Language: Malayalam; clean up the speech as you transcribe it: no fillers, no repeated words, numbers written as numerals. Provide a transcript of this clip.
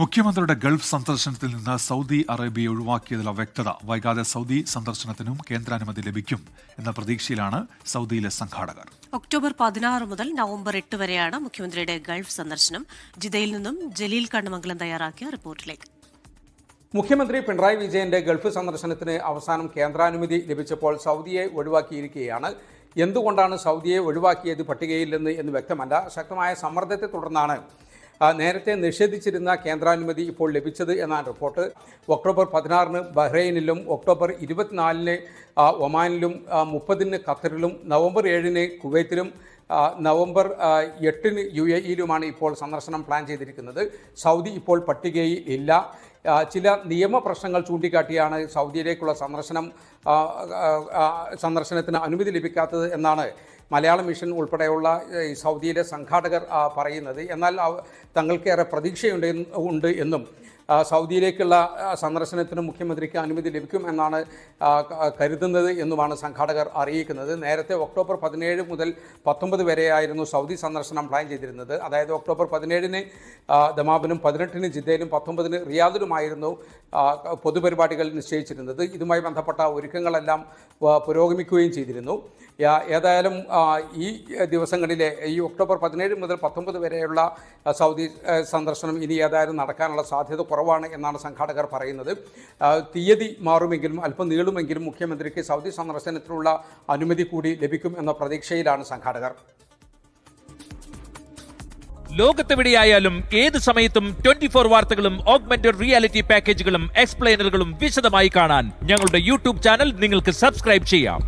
മുഖ്യമന്ത്രിയുടെ ഗൾഫ് സന്ദർശനത്തിൽ നിന്ന് സൗദി അറേബ്യയെ ഒഴിവാക്കിയതിലെ വ്യക്തത വൈകാതെ സൗദി സന്ദർശനത്തിനും കേന്ദ്രാനുമതി ലഭിക്കും എന്ന പ്രതീക്ഷയിലാണ് സൗദിയിലെ സംഘാടകർ. ഒക്ടോബർ 16 മുതൽ നവംബർ 8 വരെയാണ് മുഖ്യമന്ത്രിയുടെ ഗൾഫ് സന്ദർശനം. ജിദ്ദയിൽ നിന്നും ജലീൽ കണ്ണമംഗലം തയ്യാറാക്കിയ റിപ്പോർട്ടിലേക്ക്. മുഖ്യമന്ത്രി പിണറായി വിജയന്റെ ഗൾഫ് സന്ദർശനത്തിന് അവസാനം കേന്ദ്രാനുമതി ലഭിച്ചപ്പോൾ സൗദിയെ ഒഴിവാക്കിയിരിക്കുകയാണ്. എന്തുകൊണ്ടാണ് സൗദിയെ ഒഴിവാക്കിയത് പട്ടികയിൽ നിന്ന് എന്ന് വ്യക്തമല്ല. ശക്തമായ സമ്മർദ്ദത്തെ തുടർന്നാണ് നേരത്തെ നിഷേധിച്ചിരുന്ന കേന്ദ്രാനുമതി ഇപ്പോൾ ലഭിച്ചത് എന്നാണ് റിപ്പോർട്ട്. ഒക്ടോബർ 16 ബഹ്റൈനിലും ഒക്ടോബർ 24 ഒമാനിലും 30 ഖത്തറിലും നവംബർ 7 കുവൈത്തിലും നവംബർ 8 UAE-യിലുമാണ് ഇപ്പോൾ സന്ദർശനം പ്ലാൻ ചെയ്തിരിക്കുന്നത്. സൗദി ഇപ്പോൾ പട്ടികയിൽ ഇല്ല. ചില നിയമപ്രശ്നങ്ങൾ ചൂണ്ടിക്കാട്ടിയാണ് സൗദിയിലേക്കുള്ള സന്ദർശനത്തിന് അനുമതി ലഭിക്കാത്തത് എന്നാണ് മലയാളം മിഷൻ ഉൾപ്പെടെയുള്ള സൗദിയിലെ സംഘാടകർ പറയുന്നത്. എന്നാൽ തങ്ങൾക്കേറെ പ്രതീക്ഷയുണ്ട് എന്നും സൗദിയിലേക്കുള്ള സന്ദർശനത്തിന് മുഖ്യമന്ത്രിക്ക് അനുമതി ലഭിക്കും എന്നാണ് കരുതുന്നത് എന്നുമാണ് സംഘാടകർ അറിയിക്കുന്നത്. നേരത്തെ ഒക്ടോബർ 17 മുതൽ 19 വരെയായിരുന്നു സൗദി സന്ദർശനം പ്ലാൻ ചെയ്തിരുന്നത്. അതായത് ഒക്ടോബർ 17 ദമാമിലും 18 ജിദ്ദയിലും 19 റിയാദിലുമായിരുന്നു പൊതുപരിപാടികൾ നിശ്ചയിച്ചിരുന്നത്. ഇതുമായി ബന്ധപ്പെട്ട ഒരുക്കങ്ങളെല്ലാം പുരോഗമിക്കുകയും ചെയ്തിരുന്നു. ഏതായാലും ഈ ദിവസങ്ങളിലെ ഈ ഒക്ടോബർ 17 മുതൽ 19 വരെയുള്ള സൗദി സന്ദർശനം ഇനി ഏതായാലും നടക്കാനുള്ള സാധ്യത കുറവാണ് എന്നാണ് സംഘാടകർ പറയുന്നത്. തീയതി മാറുമെങ്കിലും അല്പം നീളുമെങ്കിലും മുഖ്യമന്ത്രിക്ക് സൗദി സന്ദർശനത്തിനുള്ള അനുമതി കൂടി ലഭിക്കും എന്ന പ്രതീക്ഷയിലാണ് സംഘാടകർ. ലോകത്തെവിടെയായാലും ഏത് സമയത്തും 24 വാർത്തകളും ഓഗ്മെന്റഡ് റിയാലിറ്റി പാക്കേജുകളും എക്സ്പ്ലെയിനറുകളും വിശദമായി കാണാൻ ഞങ്ങളുടെ യൂട്യൂബ് ചാനൽ നിങ്ങൾക്ക് സബ്സ്ക്രൈബ് ചെയ്യാം.